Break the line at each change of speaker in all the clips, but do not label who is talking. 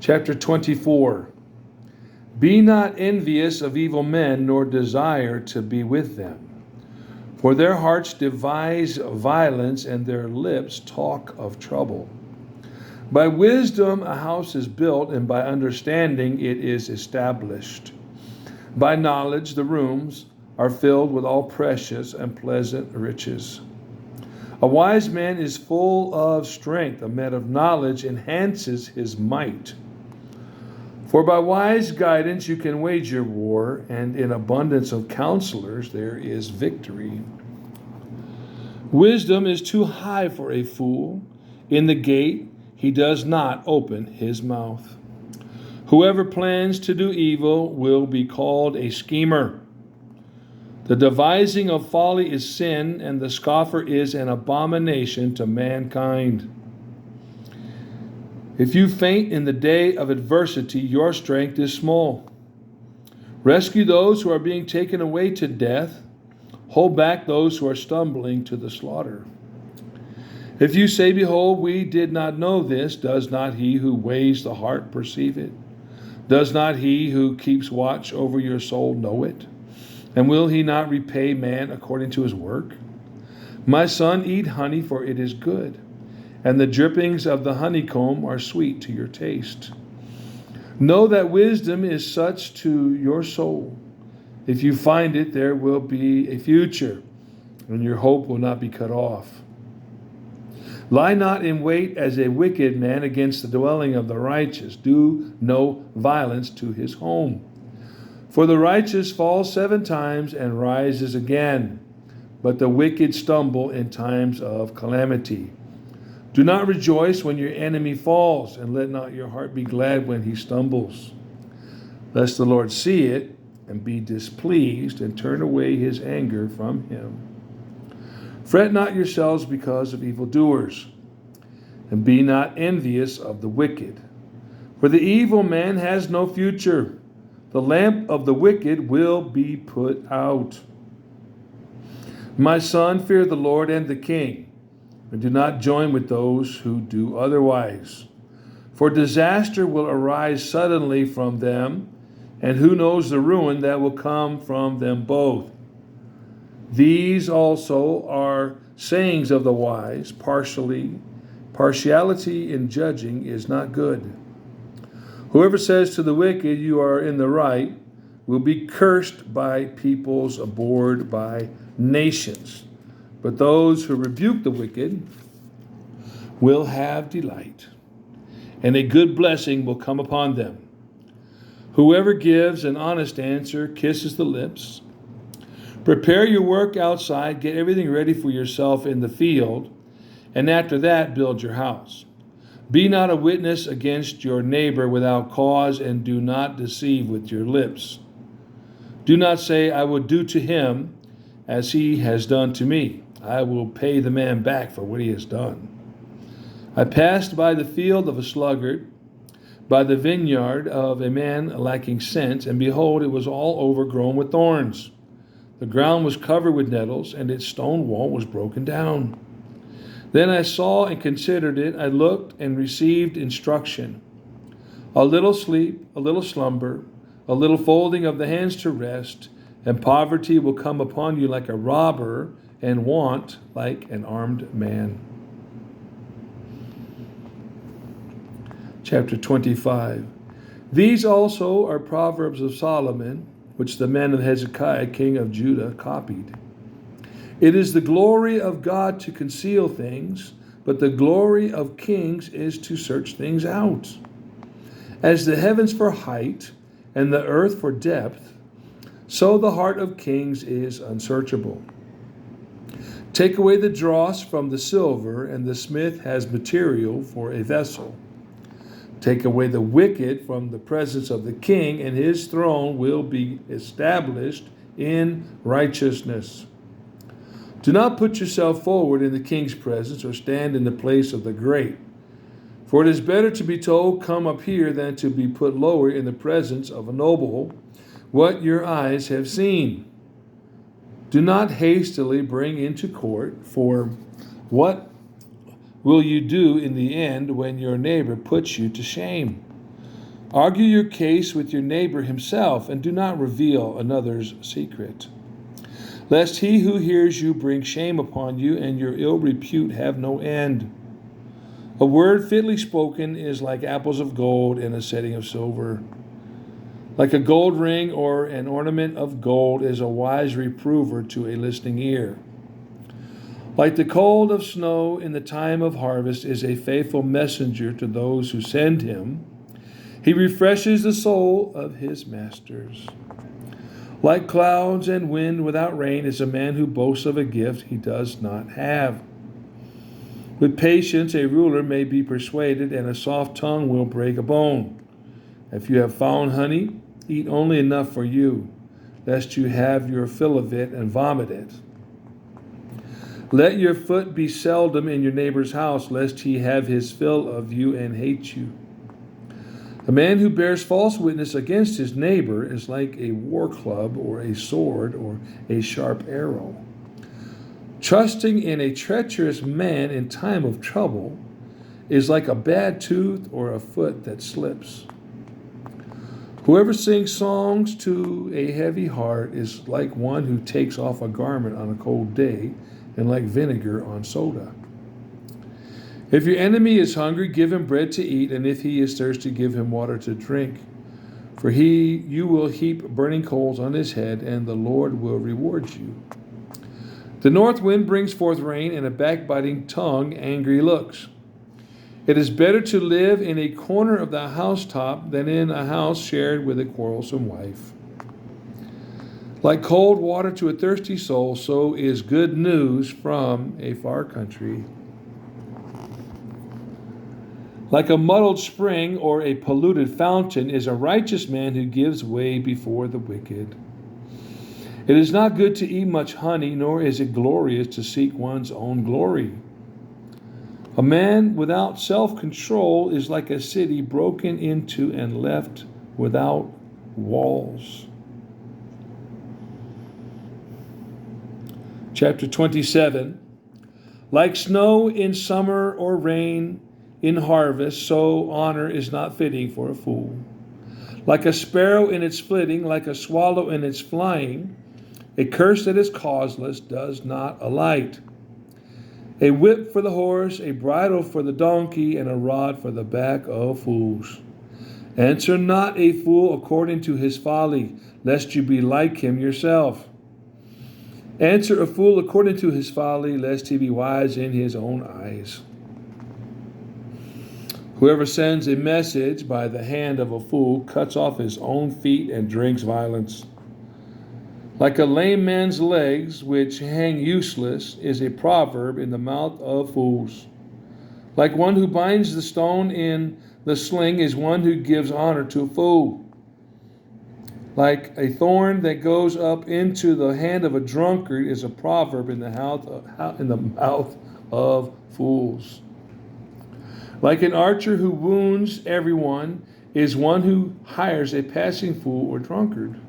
Chapter 24. Be not envious of evil men, nor desire to be with them. For their hearts devise violence, and their lips talk of trouble. By wisdom a house is built, and by understanding it is established. By knowledge the rooms are filled with all precious and pleasant riches. A wise man is full of strength. A man of knowledge enhances his might. For by wise guidance you can wage your war, and in abundance of counselors there is victory. Wisdom is too high for a fool. In the gate he does not open his mouth. Whoever plans to do evil will be called a schemer. The devising of folly is sin, and the scoffer is an abomination to mankind. If you faint in the day of adversity, your strength is small. Rescue those who are being taken away to death. Hold back those who are stumbling to the slaughter. If you say, behold, we did not know this, does not he who weighs the heart perceive it? Does not he who keeps watch over your soul know it? And will he not repay man according to his work? My son, eat honey, for it is good, and the drippings of the honeycomb are sweet to your taste. Know that wisdom is such to your soul. If you find it, there will be a future, and your hope will not be cut off. Lie not in wait as a wicked man against the dwelling of the righteous. Do no violence to his home. For the righteous falls 7 times and rises again, but the wicked stumble in times of calamity. Do not rejoice when your enemy falls, and let not your heart be glad when he stumbles. Lest the Lord see it and be displeased, and turn away his anger from him. Fret not yourselves because of evildoers, and be not envious of the wicked. For the evil man has no future. The lamp of the wicked will be put out. My son, fear the Lord and the king, and do not join with those who do otherwise. For disaster will arise suddenly from them, and who knows the ruin that will come from them both. These also are sayings of the wise. Partiality in judging is not good. Whoever says to the wicked, you are in the right, will be cursed by peoples, abhorred by nations. But those who rebuke the wicked will have delight, and a good blessing will come upon them. Whoever gives an honest answer kisses the lips. Prepare your work outside, get everything ready for yourself in the field, and after that build your house. Be not a witness against your neighbor without cause, and do not deceive with your lips. Do not say, I will do to him as he has done to me. I will pay the man back for what he has done. I passed by the field of a sluggard, by the vineyard of a man lacking sense, and behold, it was all overgrown with thorns. The ground was covered with nettles, and its stone wall was broken down. Then I saw and considered it. I looked and received instruction. A little sleep, a little slumber, a little folding of the hands to rest, and poverty will come upon you like a robber, and want like an armed man. Chapter 25. These also are Proverbs of Solomon, which the men of Hezekiah, king of Judah, copied. It is the glory of God to conceal things, but the glory of kings is to search things out. As the heavens for height, and the earth for depth, so the heart of kings is unsearchable. Take away the dross from the silver, and the smith has material for a vessel. Take away the wicked from the presence of the king, and his throne will be established in righteousness. Do not put yourself forward in the king's presence, or stand in the place of the great. For it is better to be told, come up here, than to be put lower in the presence of a noble, what your eyes have seen. Do not hastily bring into court, for what will you do in the end when your neighbor puts you to shame? Argue your case with your neighbor himself, and do not reveal another's secret, lest he who hears you bring shame upon you, and your ill repute have no end. A word fitly spoken is like apples of gold in a setting of silver. Like a gold ring or an ornament of gold is a wise reprover to a listening ear. Like the cold of snow in the time of harvest is a faithful messenger to those who send him. He refreshes the soul of his masters. Like clouds and wind without rain is a man who boasts of a gift he does not have. With patience a ruler may be persuaded, and a soft tongue will break a bone. If you have found honey, eat only enough for you, lest you have your fill of it and vomit it. Let your foot be seldom in your neighbor's house, lest he have his fill of you and hate you. A man who bears false witness against his neighbor is like a war club or a sword or a sharp arrow. Trusting in a treacherous man in time of trouble is like a bad tooth or a foot that slips. Whoever sings songs to a heavy heart is like one who takes off a garment on a cold day, and like vinegar on soda. If your enemy is hungry, give him bread to eat, and if he is thirsty, give him water to drink. For you will heap burning coals on his head, and the Lord will reward you. The north wind brings forth rain, and a backbiting tongue angry looks. It is better to live in a corner of the housetop than in a house shared with a quarrelsome wife. Like cold water to a thirsty soul, so is good news from a far country. Like a muddled spring or a polluted fountain is a righteous man who gives way before the wicked. It is not good to eat much honey, nor is it glorious to seek one's own glory. A man without self-control is like a city broken into and left without walls. Chapter 27. Like snow in summer or rain in harvest, so honor is not fitting for a fool. Like a sparrow in its flitting, like a swallow in its flying, a curse that is causeless does not alight. A whip for the horse, a bridle for the donkey, and a rod for the back of fools. Answer not a fool according to his folly, lest you be like him yourself. Answer a fool according to his folly, lest he be wise in his own eyes. Whoever sends a message by the hand of a fool cuts off his own feet and drinks violence. Like a lame man's legs, which hang useless, is a proverb in the mouth of fools. Like one who binds the stone in the sling is one who gives honor to a fool. Like a thorn that goes up into the hand of a drunkard is a proverb in the mouth of fools. Like an archer who wounds everyone is one who hires a passing fool or drunkard.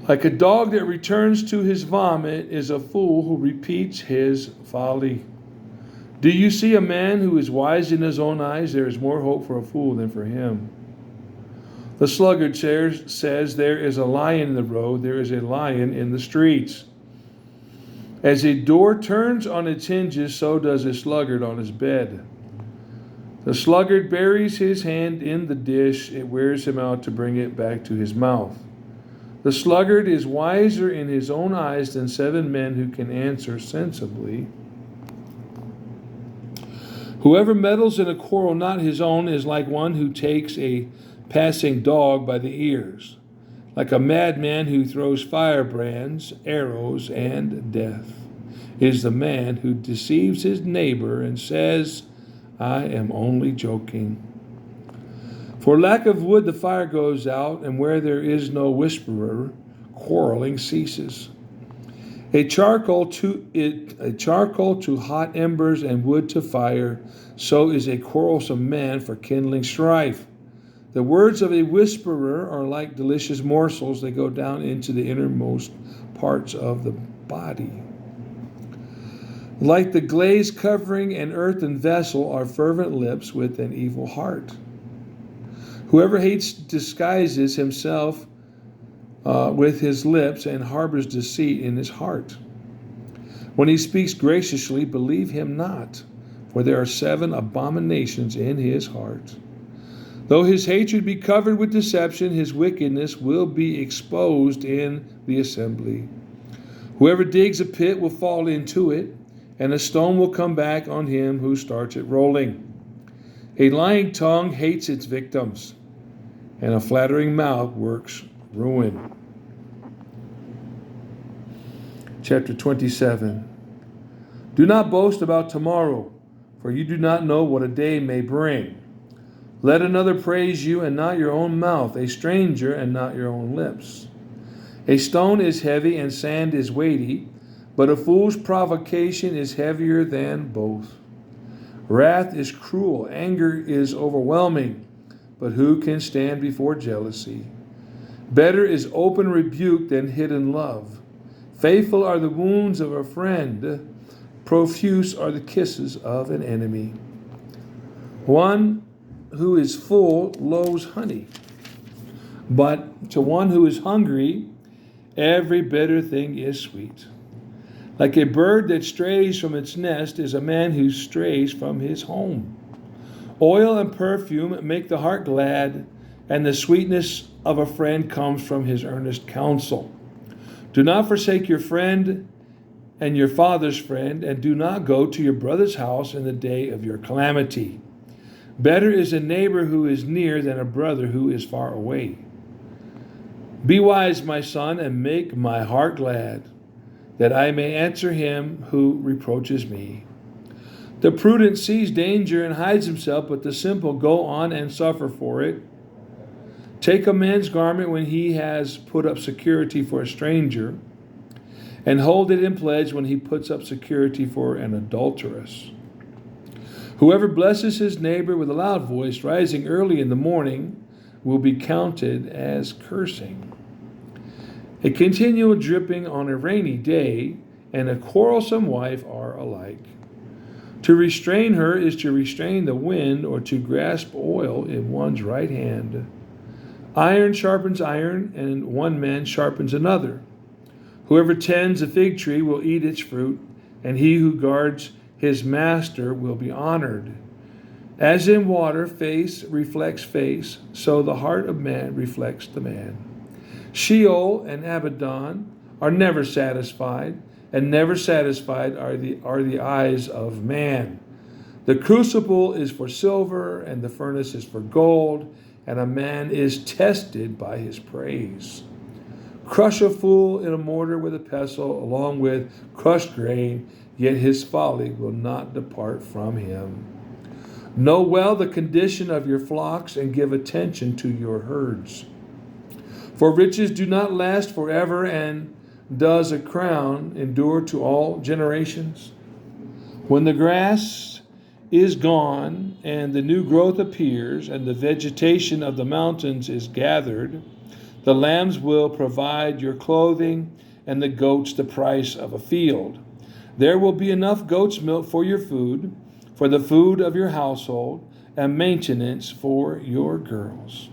Like a dog that returns to his vomit is a fool who repeats his folly. Do you see a man who is wise in his own eyes? There is more hope for a fool than for him. The sluggard says, there is a lion in the road, there is a lion in the streets. As a door turns on its hinges, so does a sluggard on his bed. The sluggard buries his hand in the dish, it wears him out to bring it back to his mouth. The sluggard is wiser in his own eyes than 7 men who can answer sensibly. Whoever meddles in a quarrel not his own is like one who takes a passing dog by the ears, like a madman who throws firebrands, arrows, and death, is the man who deceives his neighbor and says, I am only joking. For lack of wood the fire goes out, and where there is no whisperer, quarreling ceases. A charcoal to hot embers and wood to fire, so is a quarrelsome man for kindling strife. The words of a whisperer are like delicious morsels. They go down into the innermost parts of the body. Like the glaze covering an earthen vessel are fervent lips with an evil heart. Whoever hates disguises himself with his lips and harbors deceit in his heart. When he speaks graciously, believe him not, for there are 7 abominations in his heart. Though his hatred be covered with deception, his wickedness will be exposed in the assembly. Whoever digs a pit will fall into it, and a stone will come back on him who starts it rolling. A lying tongue hates its victims, and a flattering mouth works ruin. Chapter 27. Do not boast about tomorrow, for you do not know what a day may bring. Let another praise you, and not your own mouth, a stranger, and not your own lips. A stone is heavy, and sand is weighty, but a fool's provocation is heavier than both. Wrath is cruel, anger is overwhelming, but who can stand before jealousy? Better is open rebuke than hidden love. Faithful are the wounds of a friend, profuse are the kisses of an enemy. One who is full loathes honey, but to one who is hungry, every bitter thing is sweet. Like a bird that strays from its nest is a man who strays from his home. Oil and perfume make the heart glad, and the sweetness of a friend comes from his earnest counsel. Do not forsake your friend and your father's friend, and do not go to your brother's house in the day of your calamity. Better is a neighbor who is near than a brother who is far away. Be wise, my son, and make my heart glad, that I may answer him who reproaches me. The prudent sees danger and hides himself, but the simple go on and suffer for it. Take a man's garment when he has put up security for a stranger, and hold it in pledge when he puts up security for an adulteress. Whoever blesses his neighbor with a loud voice, rising early in the morning, will be counted as cursing. A continual dripping on a rainy day and a quarrelsome wife are alike. To restrain her is to restrain the wind, or to grasp oil in one's right hand. Iron sharpens iron, and one man sharpens another. Whoever tends a fig tree will eat its fruit, and he who guards his master will be honored. As in water, face reflects face, so the heart of man reflects the man. Sheol and Abaddon are never satisfied, and never satisfied are the eyes of man. The crucible is for silver, and the furnace is for gold, and a man is tested by his praise. Crush a fool in a mortar with a pestle, along with crushed grain, yet his folly will not depart from him. Know well the condition of your flocks, and give attention to your herds. For riches do not last forever, and does a crown endure to all generations? When the grass is gone, and the new growth appears, and the vegetation of the mountains is gathered, the lambs will provide your clothing, and the goats the price of a field. There will be enough goat's milk for your food, for the food of your household, and maintenance for your girls.